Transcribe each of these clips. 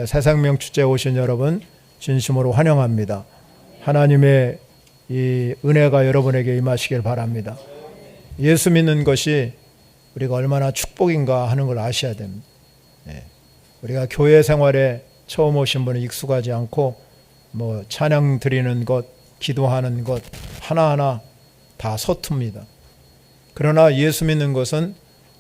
새생명 축제에 오신 여러분 진심으로 환영합니다. 하나님의 이 은혜가 여러분에게 임하시길 바랍니다. 예수 믿는 것이 우리가 얼마나 축복인가 하는 걸 아셔야 됩니다. 우리가 교회 생활에 처음 오신 분은 익숙하지 않고 찬양 드리는 것, 기도하는 것 하나하나 다 서툽니다. 그러나 예수 믿는 것은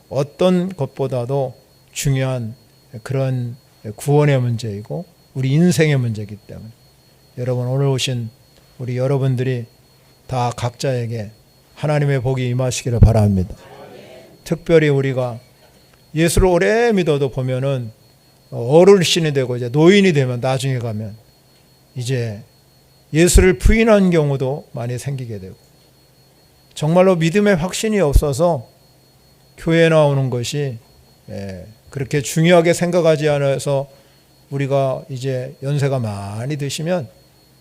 어떤 것보다도 중요한 그런 구원의 문제이고 우리 인생의 문제이기 때문에 여러분 오늘 오신 우리 여러분들이 다 각자에게 하나님의 복이 임하시기를 바랍니다. 특별히 우리가 예수를 오래 믿어도 보면은 어르신이 되고 이제 노인이 되면 나중에 가면 이제 예수를 부인한 경우도 많이 생기게 되고 정말로 믿음의 확신이 없어서 교회에 나오는 것이 그렇게 중요하게 생각하지 않아서 우리가 이제 연세가 많이 드시면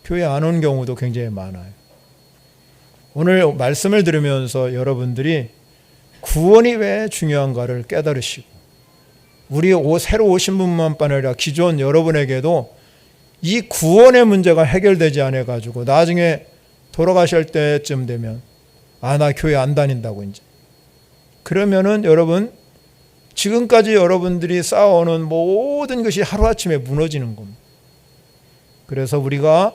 교회 안 온 경우도 굉장히 많아요. 오늘 말씀을 들으면서 여러분들이 구원이 왜 중요한가를 깨달으시고 우리 새로 오신 분만뿐 아니라 기존 여러분에게도 이 구원의 문제가 해결되지 않아가지고 나중에 돌아가실 때쯤 되면 나 교회 안 다닌다고 이제 그러면은 여러분 지금까지 여러분들이 쌓아오는 모든 것이 하루아침에 무너지는 겁니다. 그래서 우리가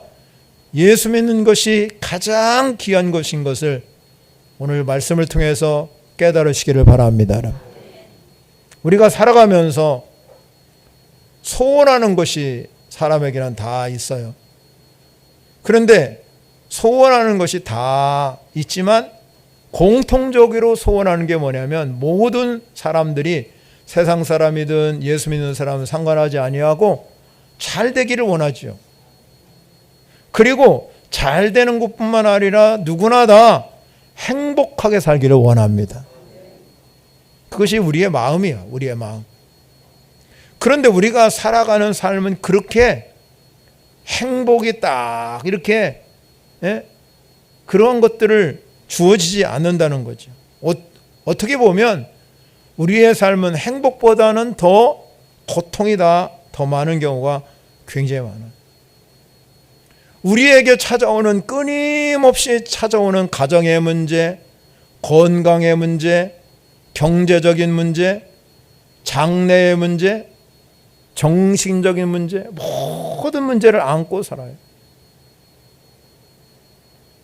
예수 믿는 것이 가장 귀한 것인 것을 오늘 말씀을 통해서 깨달으시기를 바랍니다. 우리가 살아가면서 소원하는 것이 사람에게는 다 있어요. 그런데 소원하는 것이 다 있지만 공통적으로 소원하는 게 뭐냐면 모든 사람들이 세상 사람이든 예수 믿는 사람은 상관하지 아니하고 잘 되기를 원하죠. 그리고 잘 되는 것뿐만 아니라 누구나 다 행복하게 살기를 원합니다. 그것이 우리의 마음이야, 우리의 마음. 그런데 우리가 살아가는 삶은 그렇게 행복이 딱 이렇게 그런 것들을 주어지지 않는다는 거죠. 어떻게 보면 우리의 삶은 행복보다는 더 고통이 더 많은 경우가 굉장히 많아요. 우리에게 찾아오는 끊임없이 찾아오는 가정의 문제, 건강의 문제, 경제적인 문제, 장래의 문제, 정신적인 문제, 모든 문제를 안고 살아요.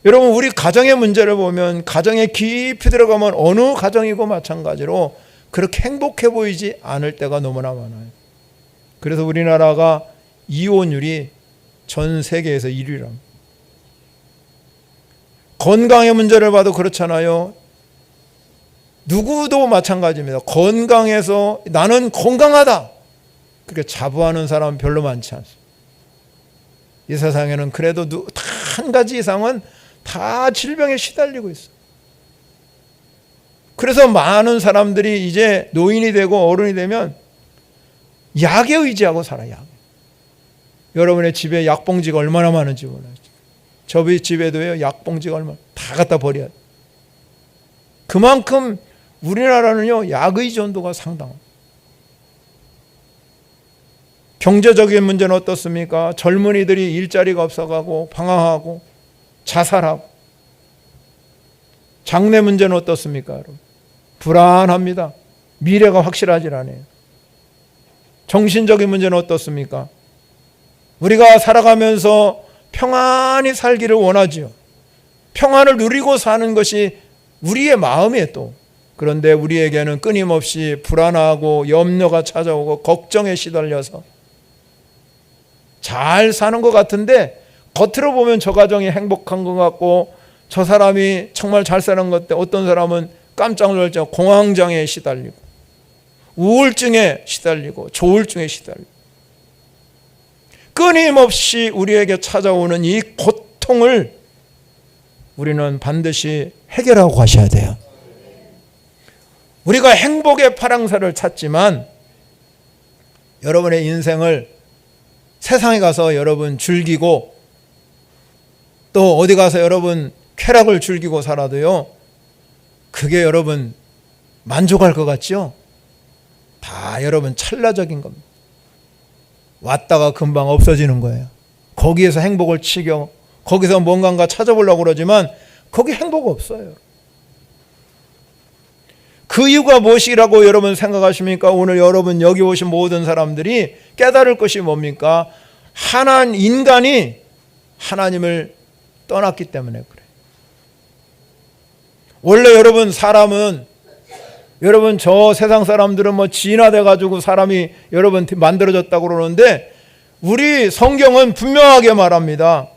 여러분 우리 가정의 문제를 보면 가정에 깊이 들어가면 어느 가정이고 마찬가지로 그렇게 행복해 보이지 않을 때가 너무나 많아요. 그래서 우리나라가 이혼율이 전 세계에서 1위랍니다. 건강의 문제를 봐도 그렇잖아요. 누구도 마찬가지입니다. 건강해서 나는 건강하다 그렇게 자부하는 사람은 별로 많지 않습니다. 이 세상에는 그래도 한 가지 이상은 다 질병에 시달리고 있어요. 그래서 많은 사람들이 이제 노인이 되고 어른이 되면 약에 의지하고 살아요. 여러분의 집에 약봉지가 얼마나 많은지 몰라요. 저희 집에도요 약봉지가 얼마나 다 갖다 버려야 돼요. 그만큼 우리나라는요 약의존도가 상당합니다. 경제적인 문제는 어떻습니까? 젊은이들이 일자리가 없어가고 방황하고 자살하고. 장래 문제는 어떻습니까? 여러분? 불안합니다. 미래가 확실하지 않아요. 정신적인 문제는 어떻습니까? 우리가 살아가면서 평안히 살기를 원하지요. 평안을 누리고 사는 것이 우리의 마음이에요 또. 그런데 우리에게는 끊임없이 불안하고 염려가 찾아오고 걱정에 시달려서 잘 사는 것 같은데 겉으로 보면 저 가정이 행복한 것 같고 저 사람이 정말 잘 사는 것 같은데 어떤 사람은 깜짝 놀랄 공황장애에 시달리고 우울증에 시달리고 조울증에 시달리고 끊임없이 우리에게 찾아오는 이 고통을 우리는 반드시 해결하고 가셔야 돼요. 우리가 행복의 파랑새를 찾지만 여러분의 인생을 세상에 가서 여러분 즐기고 또 어디 가서 여러분 쾌락을 즐기고 살아도요 그게 여러분 만족할 것 같죠? 다 여러분 찰나적인 겁니다. 왔다가 금방 없어지는 거예요. 거기에서 행복을 치겨 거기서 뭔가 찾아보려고 그러지만 거기 행복 없어요. 그 이유가 무엇이라고 여러분 생각하십니까? 오늘 여러분 여기 오신 모든 사람들이 깨달을 것이 뭡니까? 인간이 하나님을 떠났기 때문에 그래요. 원래 여러분 사람은 여러분 저 세상 사람들은 뭐 진화돼 가지고 사람이 여러분 만들어졌다고 그러는데 우리 성경은 분명하게 말합니다.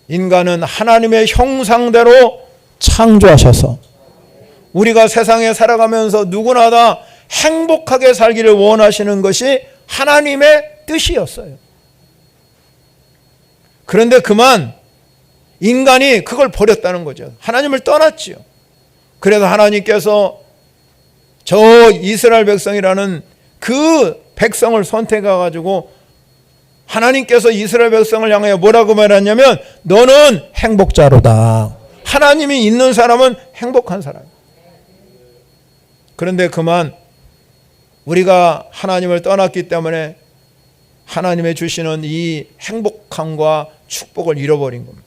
인간은 하나님의 형상대로 창조하셔서 우리가 세상에 살아가면서 누구나 다 행복하게 살기를 원하시는 것이 하나님의 뜻이었어요. 그런데 그만 인간이 그걸 버렸다는 거죠. 하나님을 떠났지요. 그래서 하나님께서 저 이스라엘 백성이라는 그 백성을 선택해가지고 하나님께서 이스라엘 백성을 향하여 뭐라고 말했냐면 너는 행복자로다. 하나님이 있는 사람은 행복한 사람. 그런데 그만 우리가 하나님을 떠났기 때문에 하나님의 주시는 이 행복함과 축복을 잃어버린 겁니다.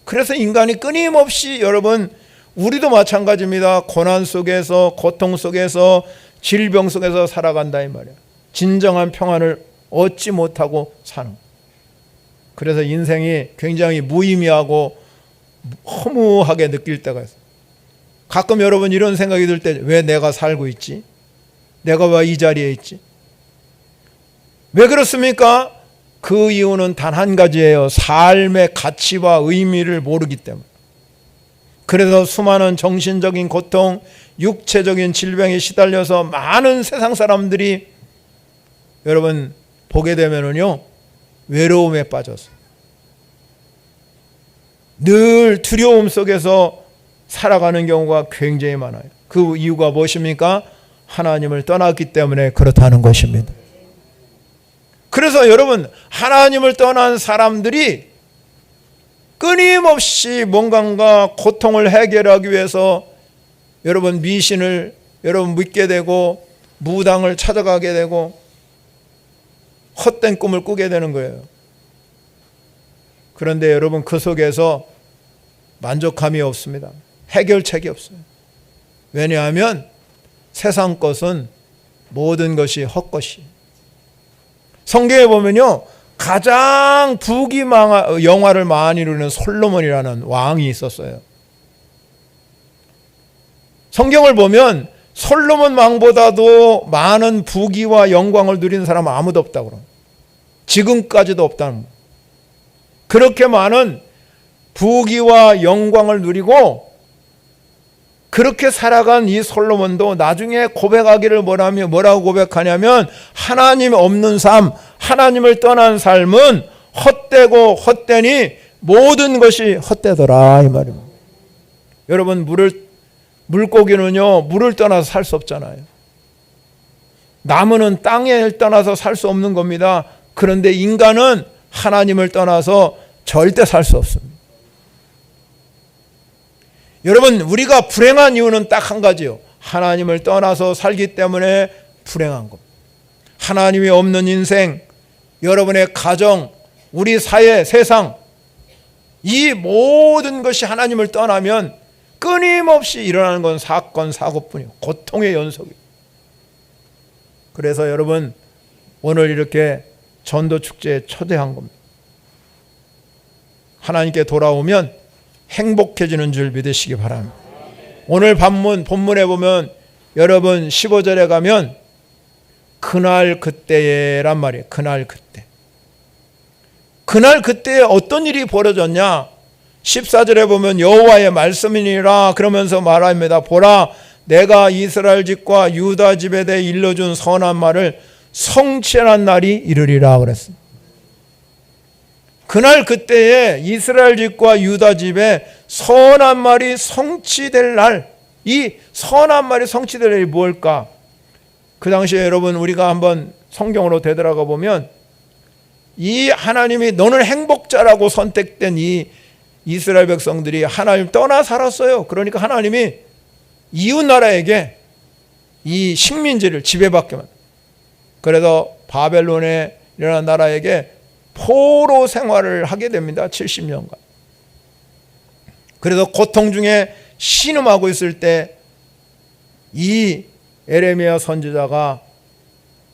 그래서 인간이 끊임없이 여러분 우리도 마찬가지입니다. 고난 속에서 고통 속에서 질병 속에서 살아간다 이 말이에요. 진정한 평안을 얻지 못하고 사는. 그래서 인생이 굉장히 무의미하고 허무하게 느낄 때가 있어요. 가끔 여러분 이런 생각이 들 때 왜 내가 살고 있지? 내가 왜 이 자리에 있지? 왜 그렇습니까? 그 이유는 단 한 가지예요. 삶의 가치와 의미를 모르기 때문에. 그래서 수많은 정신적인 고통, 육체적인 질병에 시달려서 많은 세상 사람들이 여러분 보게 되면은요 외로움에 빠져서 늘 두려움 속에서 살아가는 경우가 굉장히 많아요. 그 이유가 무엇입니까? 하나님을 떠났기 때문에 그렇다는 것입니다. 그래서 여러분 하나님을 떠난 사람들이 끊임없이 뭔가 고통을 해결하기 위해서 여러분 미신을 여러분 믿게 되고 무당을 찾아가게 되고 헛된 꿈을 꾸게 되는 거예요. 그런데 여러분 그 속에서 만족함이 없습니다. 해결책이 없어요. 왜냐하면 세상 것은 모든 것이 헛것이. 성경에 보면요 가장 영화를 많이 누리는 솔로몬이라는 왕이 있었어요. 성경을 보면 솔로몬 왕보다도 많은 부귀와 영광을 누리는 사람은 아무도 없다고 그래요. 지금까지도 없다는 거예요. 그렇게 많은 부귀와 영광을 누리고 그렇게 살아간 이 솔로몬도 나중에 고백하기를 뭐라고 고백하냐면 하나님 없는 삶, 하나님을 떠난 삶은 헛되고 헛되니 모든 것이 헛되더라 이 말입니다. 여러분 물고기는요 물을 떠나서 살 수 없잖아요. 나무는 땅을 떠나서 살 수 없는 겁니다. 그런데 인간은 하나님을 떠나서 절대 살 수 없습니다. 여러분 우리가 불행한 이유는 딱 한 가지요. 하나님을 떠나서 살기 때문에 불행한 겁니다. 하나님이 없는 인생, 여러분의 가정, 우리 사회, 세상 이 모든 것이 하나님을 떠나면 끊임없이 일어나는 건 사건, 사고뿐이에요. 고통의 연속이에요. 그래서 여러분 오늘 이렇게 전도축제에 초대한 겁니다. 하나님께 돌아오면 행복해지는 줄 믿으시기 바랍니다. 오늘 본문에 보면 여러분 15절에 가면 그날 그때란 말이에요. 그날 그때. 그날 그때에 어떤 일이 벌어졌냐? 14절에 보면 여호와의 말씀이니라 그러면서 말합니다. 보라 내가 이스라엘 집과 유다 집에 대해 일러준 선한 말을 성취한 날이 이르리라 그랬습니다. 그날 그때에 이스라엘 집과 유다 집에 선한 말이 성취될 날, 이 선한 말이 성취될 날이 무엇일까? 그 당시에 여러분 우리가 한번 성경으로 되돌아가 보면 이 하나님이 너는 행복자라고 선택된 이 이스라엘 백성들이 하나님 떠나 살았어요. 그러니까 하나님이 이웃 나라에게 이 식민지를 지배받게 만들어요. 그래서 바벨론의 이라는 나라에게 포로 생활을 하게 됩니다. 70년간. 그래서 고통 중에 신음하고 있을 때 이 에레미야 선지자가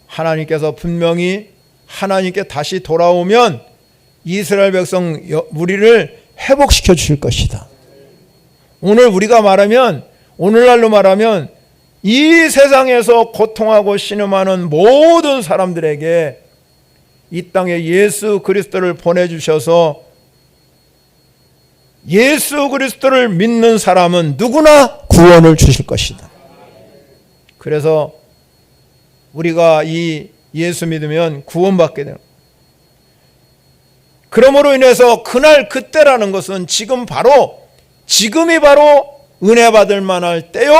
하나님께서 분명히 하나님께 다시 돌아오면 이스라엘 백성 무리를 회복시켜 주실 것이다. 오늘 우리가 말하면, 오늘날로 말하면 이 세상에서 고통하고 신음하는 모든 사람들에게 이 땅에 예수 그리스도를 보내주셔서 예수 그리스도를 믿는 사람은 누구나 구원을 주실 것이다. 그래서 우리가 이 예수 믿으면 구원받게 되는 거예요. 그러므로 인해서 그날 그때라는 것은 지금이 바로 은혜 받을 만할 때요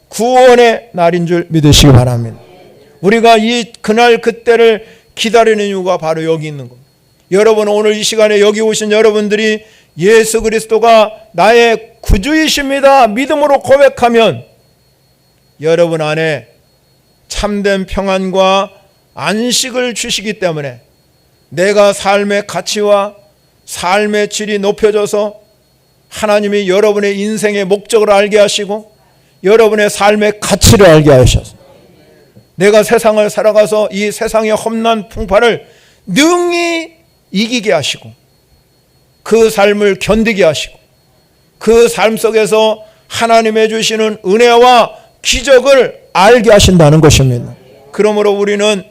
구원의 날인 줄 믿으시기 바랍니다. 우리가 이 그날 그때를 기다리는 이유가 바로 여기 있는 겁니다. 여러분, 오늘 이 시간에 여기 오신 여러분들이 예수 그리스도가 나의 구주이십니다 믿음으로 고백하면 여러분 안에 참된 평안과 안식을 주시기 때문에 내가 삶의 가치와 삶의 질이 높여져서 하나님이 여러분의 인생의 목적을 알게 하시고 여러분의 삶의 가치를 알게 하셔서 내가 세상을 살아가서 이 세상의 험난 풍파를 능히 이기게 하시고 그 삶을 견디게 하시고 그 삶 속에서 하나님의 주시는 은혜와 기적을 알게 하신다는 것입니다. 그러므로 우리는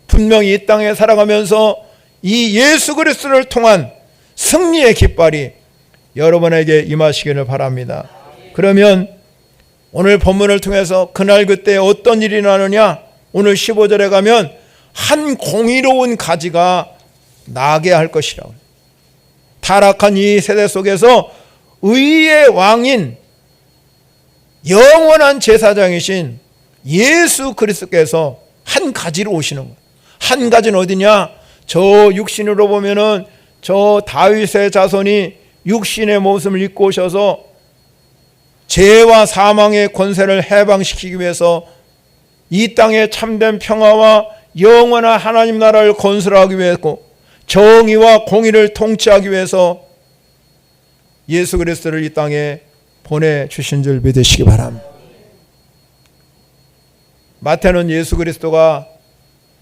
분명히 이 땅에 살아가면서 이 예수 그리스도를 통한 승리의 깃발이 여러분에게 임하시기를 바랍니다. 그러면 오늘 본문을 통해서 그날 그때 어떤 일이 나느냐, 오늘 15절에 가면 한 공의로운 가지가 나게 할 것이라고. 타락한 이 세대 속에서 의의 왕인 영원한 제사장이신 예수 그리스도께서 한 가지로 오시는 거예요. 한 가지는 어디냐? 저 육신으로 보면은 저 다윗의 자손이 육신의 모습을 입고 오셔서 죄와 사망의 권세를 해방시키기 위해서 이 땅에 참된 평화와 영원한 하나님 나라를 건설하기 위해서 정의와 공의를 통치하기 위해서 예수 그리스도를 이 땅에 보내주신 줄 믿으시기 바랍니다. 마태는 예수 그리스도가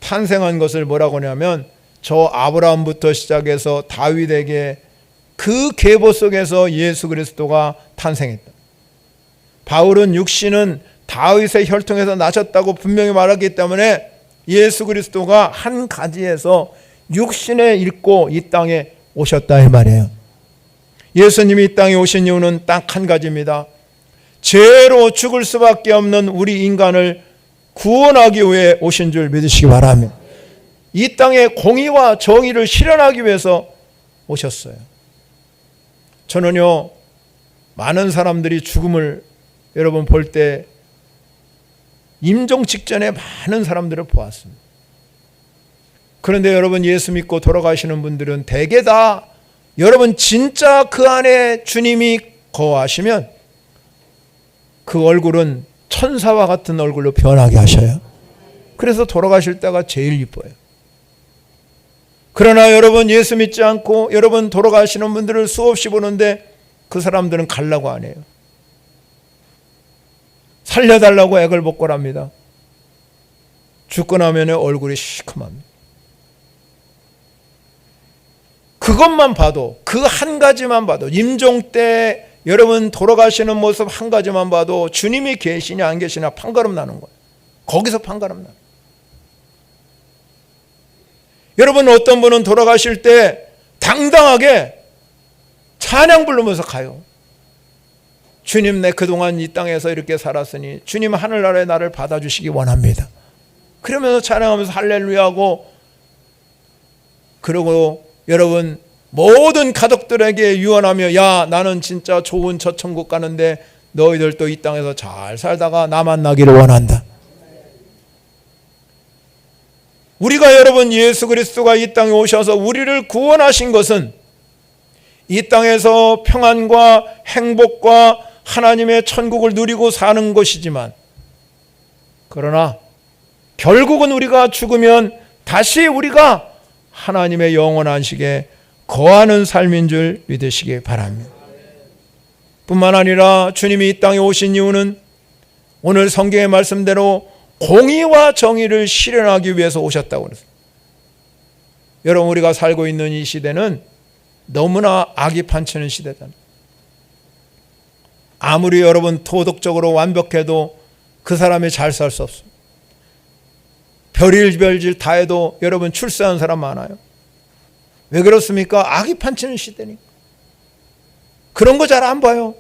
탄생한 것을 뭐라고 하냐면 저 아브라함부터 시작해서 다윗에게 그 계보 속에서 예수 그리스도가 탄생했다. 바울은 육신은 다윗의 혈통에서 나셨다고 분명히 말하기 때문에 예수 그리스도가 한 가지에서 육신에 입고 이 땅에 오셨다 이 말이에요. 예수님이 이 땅에 오신 이유는 딱 한 가지입니다. 죄로 죽을 수밖에 없는 우리 인간을 구원하기 위해 오신 줄 믿으시기 바랍니다. 이 땅에 공의와 정의를 실현하기 위해서 오셨어요. 저는요, 많은 사람들이 죽음을 여러분 볼 때 임종 직전에 많은 사람들을 보았습니다. 그런데 여러분 예수 믿고 돌아가시는 분들은 대개 다 여러분 진짜 그 안에 주님이 거하시면 그 얼굴은 천사와 같은 얼굴로 변하게 하셔요. 그래서 돌아가실 때가 제일 이뻐요. 그러나 여러분 예수 믿지 않고 여러분 돌아가시는 분들을 수없이 보는데 그 사람들은 가려고 안 해요. 살려달라고 애걸복걸합니다. 죽고 나면 얼굴이 시커멉니다. 그것만 봐도, 그 한 가지만 봐도, 임종 때 여러분 돌아가시는 모습 한 가지만 봐도 주님이 계시냐 안 계시냐 판가름 나는 거예요. 거기서 판가름 나요. 여러분 어떤 분은 돌아가실 때 당당하게 찬양 부르면서 가요. 주님, 내 그동안 이 땅에서 이렇게 살았으니 주님 하늘나라에 나를 받아주시기 원합니다. 그러면서 찬양하면서 할렐루야하고, 그리고 여러분 모든 가족들에게 유언하며, 야, 나는 진짜 좋은 저 천국 가는데 너희들도 이 땅에서 잘 살다가 나 만나기를 원한다. 우리가 여러분 예수 그리스도가 이 땅에 오셔서 우리를 구원하신 것은 이 땅에서 평안과 행복과 하나님의 천국을 누리고 사는 것이지만, 그러나 결국은 우리가 죽으면 다시 우리가 하나님의 영원한 안식에 거하는 삶인 줄 믿으시기 바랍니다. 뿐만 아니라 주님이 이 땅에 오신 이유는 오늘 성경의 말씀대로 공의와 정의를 실현하기 위해서 오셨다고 그랬습니다. 여러분, 우리가 살고 있는 이 시대는 너무나 악이 판치는 시대잖아요. 아무리 여러분 도덕적으로 완벽해도 그 사람이 잘 살 수 없습니다. 별일별짓 다 해도 여러분 출세하는 사람 많아요. 왜 그렇습니까? 악이 판치는 시대니까. 그런 거 잘 안 봐요.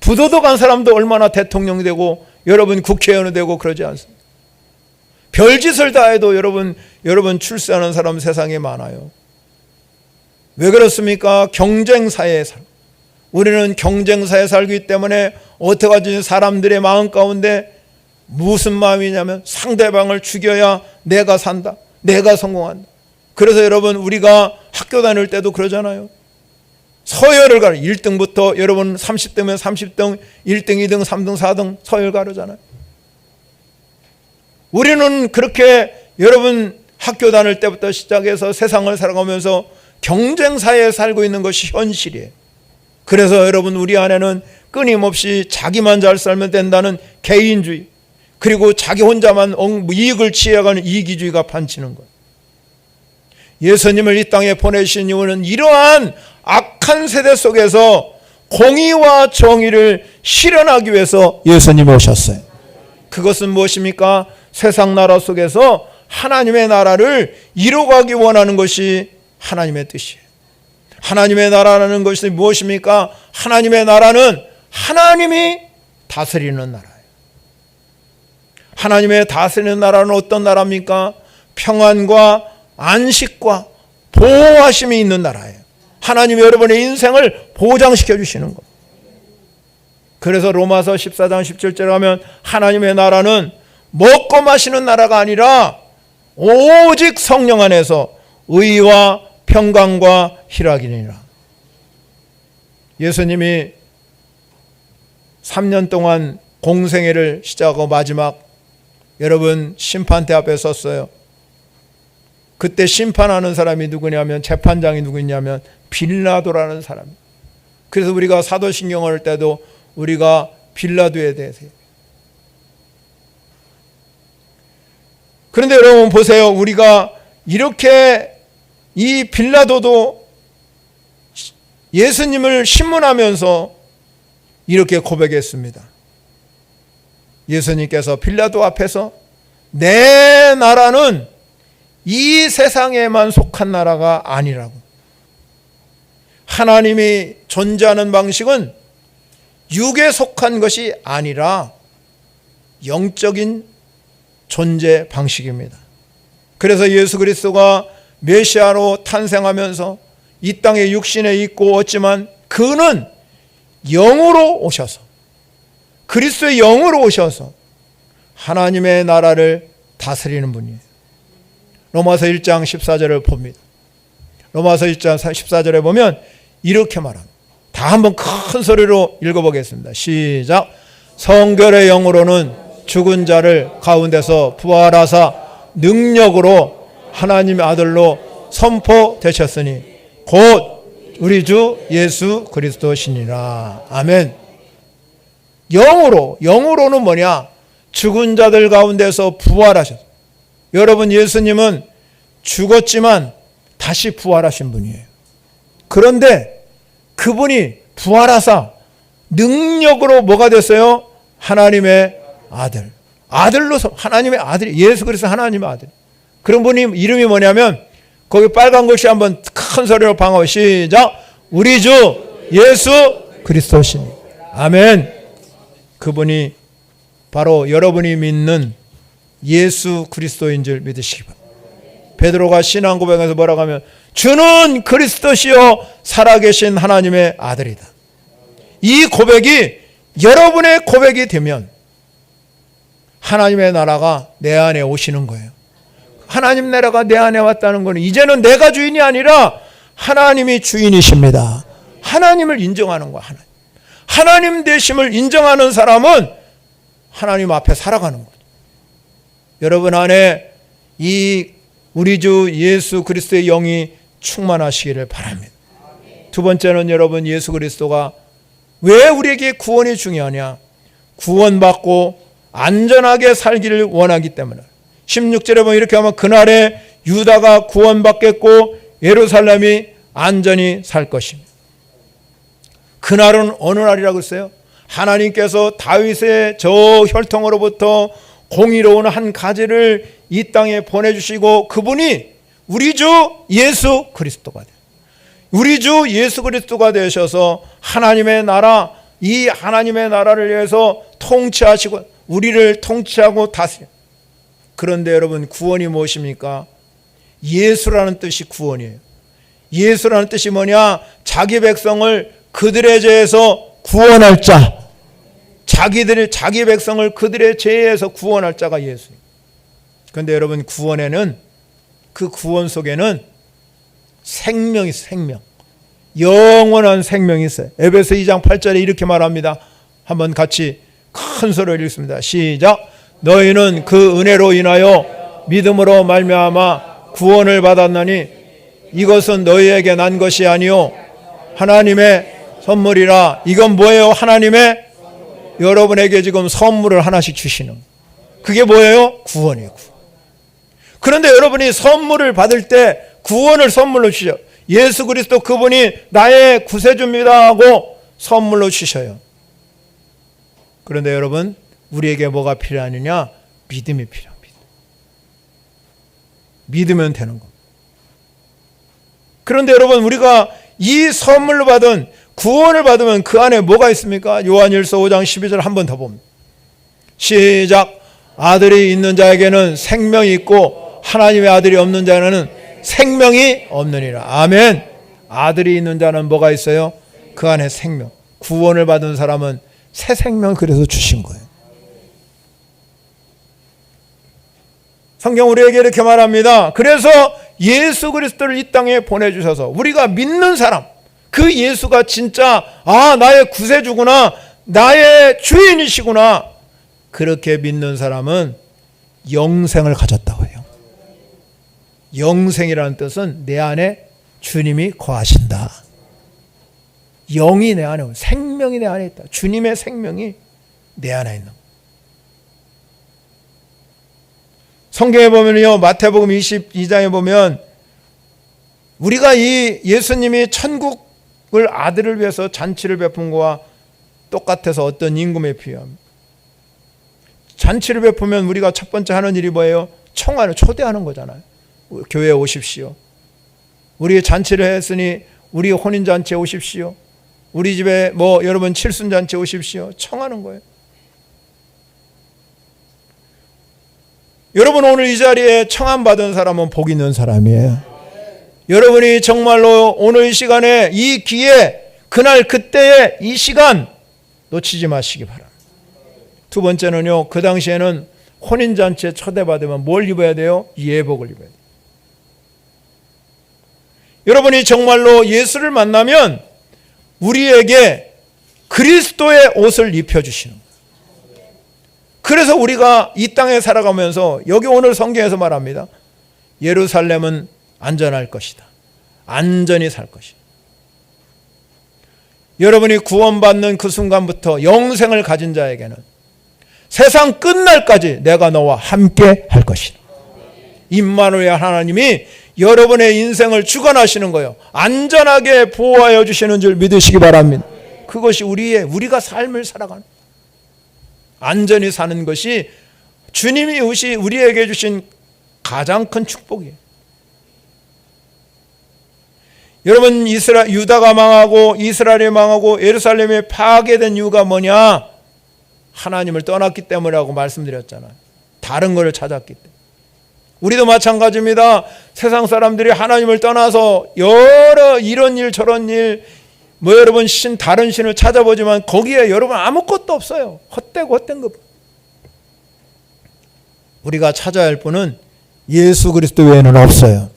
부도덕한 사람도 얼마나 대통령이 되고 여러분 국회의원이 되고 그러지 않습니다. 별짓을 다 해도 여러분 출세하는 사람 세상에 많아요. 왜 그렇습니까? 경쟁사회에 살고, 우리는 경쟁사회에 살기 때문에 어떻게 하지? 사람들의 마음 가운데 무슨 마음이냐면 상대방을 죽여야 내가 산다, 내가 성공한다. 그래서 여러분 우리가 학교 다닐 때도 그러잖아요. 서열을 가르 1등부터 여러분 30등면 30등, 1등, 2등, 3등, 4등 서열 가르잖아요. 우리는 그렇게 여러분 학교 다닐 때부터 시작해서 세상을 살아가면서 경쟁사회에 살고 있는 것이 현실이에요. 그래서 여러분 우리 안에는 끊임없이 자기만 잘 살면 된다는 개인주의, 그리고 자기 혼자만 이익을 취해가는 이기주의가 판치는 것. 예수님을 이 땅에 보내신 이유는 이러한 악한 세대 속에서 공의와 정의를 실현하기 위해서 예수님이 오셨어요. 그것은 무엇입니까? 세상 나라 속에서 하나님의 나라를 이루어가기 원하는 것이 하나님의 뜻이에요. 하나님의 나라라는 것이 무엇입니까? 하나님의 나라는 하나님이 다스리는 나라예요. 하나님의 다스리는 나라는 어떤 나라입니까? 평안과 안식과 보호하심이 있는 나라예요. 하나님이 여러분의 인생을 보장시켜 주시는 것. 그래서 로마서 14장 17절에 가면 하나님의 나라는 먹고 마시는 나라가 아니라 오직 성령 안에서 의와 평강과 희락이니라. 예수님이 3년 동안 공생애를 시작하고 마지막 여러분 심판대 앞에 섰어요. 그때 심판하는 사람이 누구냐면, 재판장이 누구냐면 빌라도라는 사람. 그래서 우리가 사도신경을 할 때도 우리가 빌라도에 대해서, 그런데 여러분 보세요. 우리가 이렇게 이 빌라도도 예수님을 신문하면서 이렇게 고백했습니다. 예수님께서 빌라도 앞에서 내 나라는 이 세상에만 속한 나라가 아니라고. 하나님이 존재하는 방식은 육에 속한 것이 아니라 영적인 존재 방식입니다. 그래서 예수 그리스도가 메시아로 탄생하면서 이 땅에 육신에 있고 왔지만 그는 영으로 오셔서, 그리스도의 영으로 오셔서 하나님의 나라를 다스리는 분이에요. 로마서 1장 14절을 봅니다. 로마서 1장 14절에 보면 이렇게 말합니다. 다 한번 큰 소리로 읽어보겠습니다. 시작. 성결의 영으로는 죽은 자를 가운데서 부활하사 능력으로 하나님의 아들로 선포되셨으니 곧 우리 주 예수 그리스도시니라. 아멘. 영으로는 뭐냐? 죽은 자들 가운데서 부활하셨어요. 여러분, 예수님은 죽었지만 다시 부활하신 분이에요. 그런데 그분이 부활하사 능력으로 뭐가 됐어요? 하나님의 아들. 아들로서 하나님의 아들이, 예수 그리스도 하나님의 아들. 그런 분이 이름이 뭐냐면, 거기 빨간 글씨 한번 큰 소리로 방어. 시작. 우리 주 예수 그리스도시니. 아멘. 그분이 바로 여러분이 믿는 예수 그리스도인 줄 믿으시기 바랍니다. 베드로가 신앙 고백에서 뭐라고 하면, 주는 그리스도시요 살아계신 하나님의 아들이다. 이 고백이 여러분의 고백이 되면 하나님의 나라가 내 안에 오시는 거예요. 하나님 나라가 내 안에 왔다는 것은 이제는 내가 주인이 아니라 하나님이 주인이십니다. 하나님을 인정하는 거야. 하나님 되심을 인정하는 사람은 하나님 앞에 살아가는 거예요. 여러분 안에 이 우리 주 예수 그리스도의 영이 충만하시기를 바랍니다. 두 번째는 여러분, 예수 그리스도가 왜 우리에게 구원이 중요하냐? 구원받고 안전하게 살기를 원하기 때문에. 16절에 보면 이렇게 하면 그날에 유다가 구원받겠고 예루살렘이 안전히 살 것입니다. 그날은 어느 날이라고 했어요? 하나님께서 다윗의 저 혈통으로부터 공의로운 한 가지를 이 땅에 보내주시고 그분이 우리 주 예수 그리스도가 돼요. 우리 주 예수 그리스도가 되셔서 하나님의 나라, 이 하나님의 나라를 위해서 통치하시고 우리를 통치하고 다스려. 그런데 여러분, 구원이 무엇입니까? 예수라는 뜻이 구원이에요. 예수라는 뜻이 뭐냐? 자기 백성을 그들의 죄에서 구원할 자. 자기 백성을 그들의 죄에서 구원할 자가 예수입니다. 그런데 여러분, 구원에는, 그 구원 속에는 생명이 있어요. 생명. 영원한 생명이 있어요. 에베소 2장 8절에 이렇게 말합니다. 한번 같이 큰 소리로 읽습니다. 시작. 너희는 그 은혜로 인하여 믿음으로 말미암아 구원을 받았나니 이것은 너희에게 난 것이 아니요 하나님의 선물이라. 이건 뭐예요? 하나님의, 여러분에게 지금 선물을 하나씩 주시는, 그게 뭐예요? 구원이에요. 구원. 그런데 여러분이 선물을 받을 때 구원을 선물로 주셔. 예수 그리스도 그분이 나의 구세주입니다 하고 선물로 주셔요. 그런데 여러분, 우리에게 뭐가 필요하느냐? 믿음이 필요합니다. 믿으면 되는 겁니다. 그런데 여러분, 우리가 이 선물로 받은 구원을 받으면 그 안에 뭐가 있습니까? 요한일서 5장 12절 한 번 더 봅니다. 시작. 아들이 있는 자에게는 생명이 있고 하나님의 아들이 없는 자에는 생명이 없느니라. 아멘. 아들이 있는 자는 뭐가 있어요? 그 안에 생명. 구원을 받은 사람은 새 생명 그래서 주신 거예요. 성경 우리에게 이렇게 말합니다. 그래서 예수 그리스도를 이 땅에 보내주셔서 우리가 믿는 사람, 그 예수가 진짜 나의 구세주구나, 나의 주인이시구나, 그렇게 믿는 사람은 영생을 가졌다고 해요. 영생이라는 뜻은 내 안에 주님이 거하신다. 영이 내 안에, 생명이 내 안에 있다. 주님의 생명이 내 안에 있는. 성경에 보면요, 마태복음 22장에 보면 우리가 이 예수님이 천국을 아들을 위해서 잔치를 베푼 거와 똑같아서 어떤 임금에 필요합니다. 잔치를 베푸면 우리가 첫 번째 하는 일이 뭐예요? 청하는, 초대하는 거잖아요. 교회에 오십시오. 우리 잔치를 했으니 우리 혼인잔치에 오십시오. 우리 집에 여러분 칠순잔치에 오십시오. 청하는 거예요. 여러분, 오늘 이 자리에 청함받은 사람은 복 있는 사람이에요. 여러분이 정말로 오늘 이 시간에, 이 기회, 그날 그때의 이 시간 놓치지 마시기 바랍니다. 두 번째는요, 그 당시에는 혼인잔치에 초대받으면 뭘 입어야 돼요? 예복을 입어야 돼요. 여러분이 정말로 예수를 만나면 우리에게 그리스도의 옷을 입혀주시는 거예요. 그래서 우리가 이 땅에 살아가면서, 여기 오늘 성경에서 말합니다. 예루살렘은 안전할 것이다. 안전히 살 것이다. 여러분이 구원받는 그 순간부터 영생을 가진 자에게는 세상 끝날까지 내가 너와 함께 할 것이다. 임마누엘 하나님이 여러분의 인생을 주관하시는 거예요. 안전하게 보호하여 주시는 줄 믿으시기 바랍니다. 그것이 우리가 삶을 살아가는, 안전히 사는 것이 주님이 우리에게 주신 가장 큰 축복이에요. 여러분, 유다가 망하고 이스라엘이 망하고 예루살렘이 파괴된 이유가 뭐냐? 하나님을 떠났기 때문이라고 말씀드렸잖아요. 다른 것을 찾았기 때문에. 우리도 마찬가지입니다. 세상 사람들이 하나님을 떠나서 여러 이런 일 저런 일, 여러분 다른 신을 찾아보지만 거기에 여러분 아무것도 없어요. 헛되고 헛된 것. 우리가 찾아야 할 분은 예수 그리스도 외에는 없어요.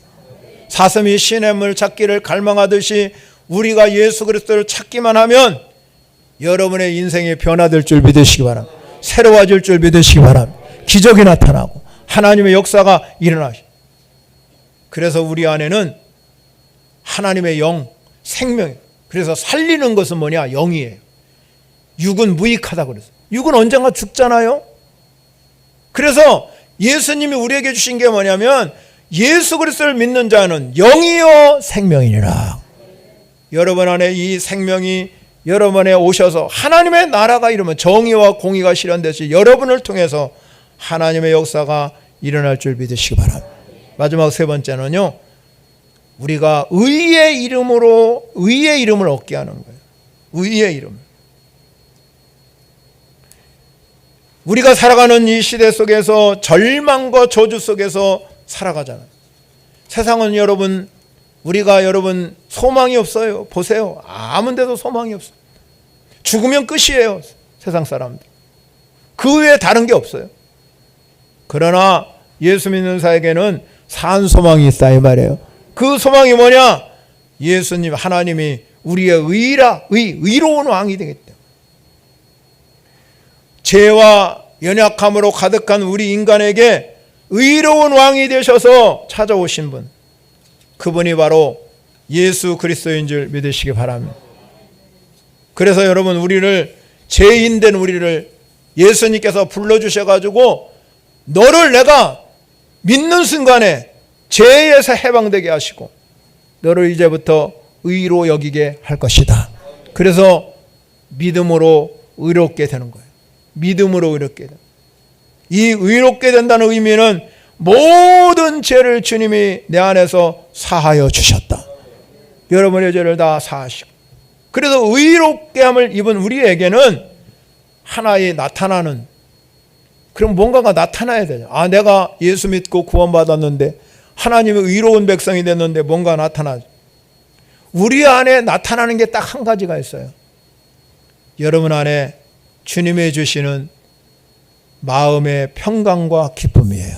사슴이 시냇물 찾기를 갈망하듯이 우리가 예수 그리스도를 찾기만 하면 여러분의 인생이 변화될 줄 믿으시기 바랍니다. 새로워질 줄 믿으시기 바랍니다. 기적이 나타나고 하나님의 역사가 일어나시. 그래서 우리 안에는 하나님의 영, 생명이에요. 그래서 살리는 것은 뭐냐? 영이에요. 육은 무익하다 그랬어요. 육은 언젠가 죽잖아요. 그래서 예수님이 우리에게 주신 게 뭐냐면 예수 그리스도를 믿는 자는 영이요 생명이니라. 여러분 안에 이 생명이 여러분에 오셔서 하나님의 나라가 이루면 정의와 공의가 실현되시 여러분을 통해서 하나님의 역사가 일어날 줄 믿으시기 바랍니다. 마지막 세 번째는요, 우리가 의의 이름으로 의의 이름을 얻게 하는 거예요. 의의 이름. 우리가 살아가는 이 시대 속에서 절망과 저주 속에서 살아가잖아요. 세상은 여러분, 우리가 여러분 소망이 없어요. 보세요. 아무 데도 소망이 없어요. 죽으면 끝이에요. 세상 사람들. 그 외에 다른 게 없어요. 그러나 예수 믿는 자에게는 산 소망이 있다 이 말이에요. 그 소망이 뭐냐? 예수님 하나님이 우리의 의로운 왕이 되겠다. 죄와 연약함으로 가득한 우리 인간에게 의로운 왕이 되셔서 찾아오신 분, 그분이 바로 예수 그리스도인 줄 믿으시기 바랍니다. 그래서 여러분, 우리를 죄인된 우리를 예수님께서 불러주셔가지고 너를 내가 믿는 순간에 죄에서 해방되게 하시고 너를 이제부터 의로 여기게 할 것이다. 그래서 믿음으로 의롭게 되는 거예요. 믿음으로 의롭게 된다. 이 의롭게 된다는 의미는 모든 죄를 주님이 내 안에서 사하여 주셨다. 여러분의 죄를 다 사하시고, 그래서 의롭게 함을 입은 우리에게는 하나의 나타나는, 그럼 뭔가가 나타나야 되죠. 아, 내가 예수 믿고 구원받았는데 하나님의 의로운 백성이 됐는데 뭔가 나타나죠. 우리 안에 나타나는 게 딱 한 가지가 있어요. 여러분 안에 주님이 주시는 마음의 평강과 기쁨이에요.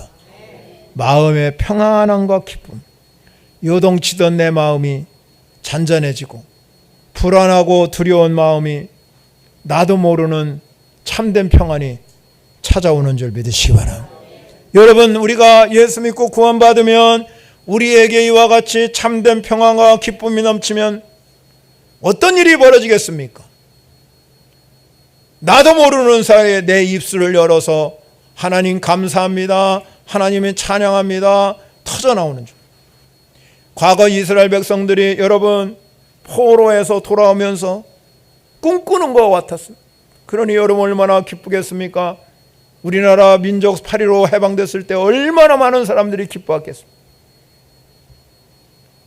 마음의 평안함과 기쁨. 요동치던 내 마음이 잔잔해지고 불안하고 두려운 마음이 나도 모르는 참된 평안이 찾아오는 줄 믿으시기 바랍니다. 여러분, 우리가 예수 믿고 구원받으면 우리에게 이와 같이 참된 평안과 기쁨이 넘치면 어떤 일이 벌어지겠습니까? 나도 모르는 사이에 내 입술을 열어서 하나님 감사합니다, 하나님을 찬양합니다 터져나오는 줄. 과거 이스라엘 백성들이 여러분 포로에서 돌아오면서 꿈꾸는 것과 같았습니다. 그러니 여러분 얼마나 기쁘겠습니까? 우리나라 민족 8.15 해방됐을 때 얼마나 많은 사람들이 기뻐했겠습니까?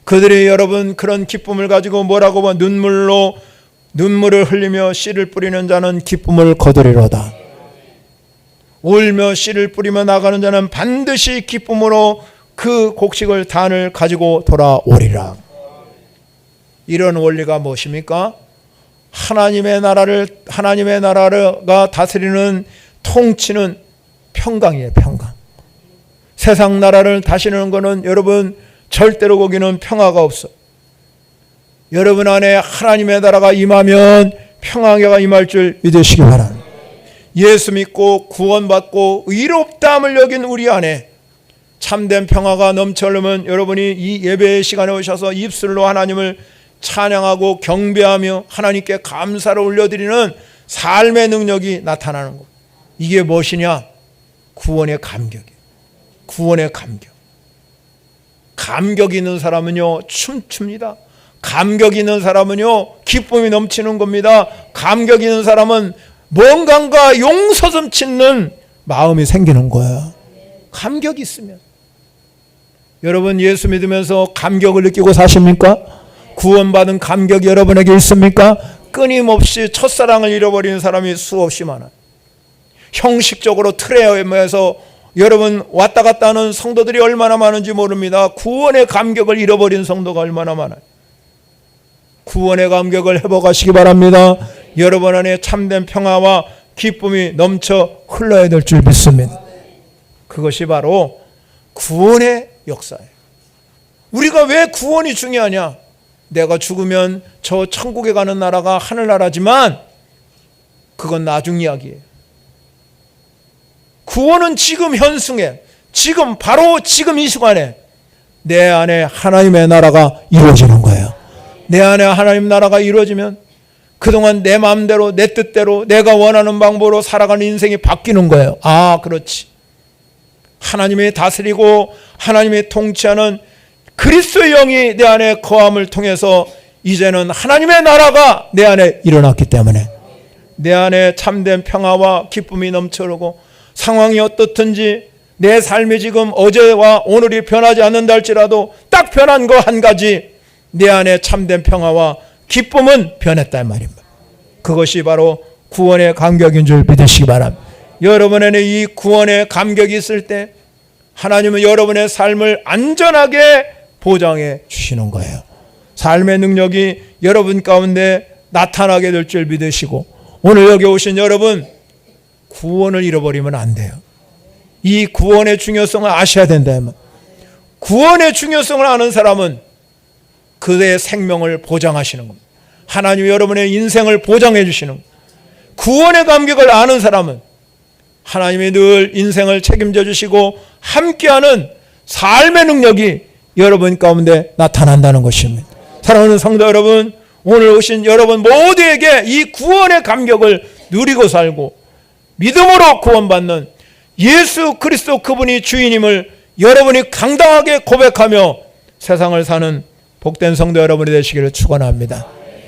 그들이 여러분 그런 기쁨을 가지고 뭐라고 봐? 눈물을 흘리며 씨를 뿌리는 자는 기쁨을 거두리로다. 울며 씨를 뿌리며 나가는 자는 반드시 기쁨으로 그 곡식을 단을 가지고 돌아오리라. 이런 원리가 무엇입니까? 하나님의 나라가 다스리는 통치는 평강이에요. 평강. 세상 나라를 다스리는 것은 여러분 절대로 거기는 평화가 없어. 여러분 안에 하나님의 나라가 임하면 평화가 임할 줄 믿으시기 바랍니다. 예수 믿고 구원받고 의롭다함을 여긴 우리 안에 참된 평화가 넘쳐흐르면 여러분이 이 예배의 시간에 오셔서 입술로 하나님을 찬양하고 경배하며 하나님께 감사를 올려드리는 삶의 능력이 나타나는 것. 이게 무엇이냐? 구원의 감격이에요. 구원의 감격. 감격 있는 사람은요 춤춥니다. 감격 있는 사람은요 기쁨이 넘치는 겁니다. 감격 있는 사람은 뭔가가 용서좀 짓는 마음이 생기는 거예요. 감격이 있으면. 여러분 예수 믿으면서 감격을 느끼고 사십니까? 구원받은 감격이 여러분에게 있습니까? 끊임없이 첫사랑을 잃어버리는 사람이 수없이 많아요. 형식적으로 틀에서 여러분 왔다 갔다 하는 성도들이 얼마나 많은지 모릅니다. 구원의 감격을 잃어버린 성도가 얼마나 많아요. 구원의 감격을 회복하시기 바랍니다. 여러분 안에 참된 평화와 기쁨이 넘쳐 흘러야 될 줄 믿습니다. 그것이 바로 구원의 역사예요. 우리가 왜 구원이 중요하냐? 내가 죽으면 저 천국에 가는 나라가 하늘나라지만 그건 나중 이야기예요. 구원은 지금 현승에, 지금 바로 지금 이 순간에 내 안에 하나님의 나라가 이루어지는 거예요. 내 안에 하나님 나라가 이루어지면 그동안 내 마음대로 내 뜻대로 내가 원하는 방법으로 살아가는 인생이 바뀌는 거예요. 아, 그렇지. 하나님이 다스리고 하나님이 통치하는 그리스도의 영이 내 안에 거함을 통해서 이제는 하나님의 나라가 내 안에 일어났기 때문에 내 안에 참된 평화와 기쁨이 넘쳐오고 상황이 어떻든지 내 삶이 지금 어제와 오늘이 변하지 않는다 할지라도 딱 변한 거 한 가지, 내 안에 참된 평화와 기쁨은 변했단 말입니다. 그것이 바로 구원의 감격인 줄 믿으시기 바랍니다. 여러분에게 이 구원의 감격이 있을 때 하나님은 여러분의 삶을 안전하게 보장해 주시는 거예요. 삶의 능력이 여러분 가운데 나타나게 될 줄 믿으시고, 오늘 여기 오신 여러분, 구원을 잃어버리면 안 돼요. 이 구원의 중요성을 아셔야 된다. 구원의 중요성을 아는 사람은 그의 생명을 보장하시는 겁니다. 하나님이 여러분의 인생을 보장해 주시는 겁니다. 구원의 감격을 아는 사람은 하나님이 늘 인생을 책임져 주시고 함께하는 삶의 능력이 여러분 가운데 나타난다는 것입니다. 사랑하는 성도 여러분, 오늘 오신 여러분 모두에게 이 구원의 감격을 누리고 살고 믿음으로 구원받는 예수 그리스도 그분이 주인임을 여러분이 당당하게 고백하며 세상을 사는 복된 성도 여러분이 되시기를 축원합니다.